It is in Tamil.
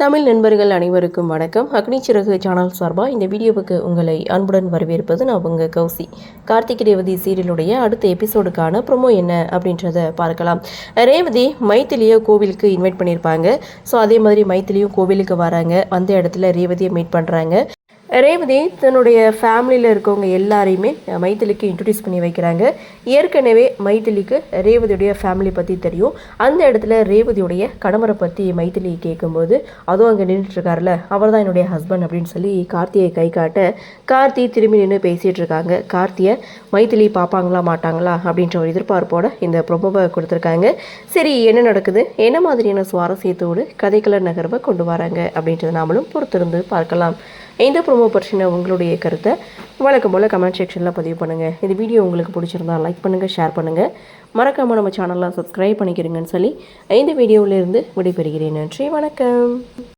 தமிழ் நண்பர்கள் அனைவருக்கும் வணக்கம். அக்னி சிறகு சேனல் சார்பாக இந்த வீடியோவுக்கு உங்களை அன்புடன் வரவேற்பது நான் உங்கள் கௌசி. கார்த்திக் ரேவதி சீரியலுடைய அடுத்த எபிசோடுக்கான ப்ரொமோ என்ன அப்படின்றத பார்க்கலாம். ரேவதி மைத்திலியை கோவிலுக்கு இன்வைட் பண்ணியிருப்பாங்க. ஸோ அதே மாதிரி மைத்திலியும் கோவிலுக்கு வராங்க. வந்த இடத்துல ரேவதியை மீட் பண்ணுறாங்க. ரேவதி தன்னுடைய ஃபேமிலியில் இருக்கவங்க எல்லாரையுமே மைத்திலிக்கு இன்ட்ரடியூஸ் பண்ணி வைக்கிறாங்க. ஏற்கனவே மைத்திலிக்கு ரேவதியுடைய ஃபேமிலி பற்றி தெரியும். அந்த இடத்துல ரேவதியுடைய கணவரை பற்றி மைத்திலி கேட்கும்போது, அதுவும் அங்கே நின்றுட்டுருக்காருல, அவர் தான் என்னுடைய ஹஸ்பண்ட் அப்படின்னு சொல்லி கார்த்தியை கை காட்ட, கார்த்தி திரும்பி நின்று பேசிகிட்டு இருக்காங்க. கார்த்தியை மைத்திலி பார்ப்பாங்களா மாட்டாங்களா அப்படின்ற ஒரு எதிர்பார்ப்போட இந்த ப்ரொமோவை கொடுத்துருக்காங்க. சரி, என்ன நடக்குது, என்ன மாதிரியான சுவாரஸ்யத்தோடு கதைக்கள நகர்வை கொண்டு வராங்க அப்படின்றத நாமளும் பொறுத்திருந்து பார்க்கலாம். இந்த ப்ரோமோ பற்றின உங்களுடைய கருத்தை வழக்கம் போல் கமெண்ட் செக்ஷனில் பதிவு பண்ணுங்கள். இந்த வீடியோ உங்களுக்கு பிடிச்சிருந்தா லைக் பண்ணுங்கள், ஷேர் பண்ணுங்கள். மறக்காமல் நம்ம சேனலில் சப்ஸ்கிரைப் பண்ணிக்கிறீங்கன்னு சொல்லி இந்த வீடியோவிலேருந்து விடைபெறுகிறேன். நன்றி, வணக்கம்.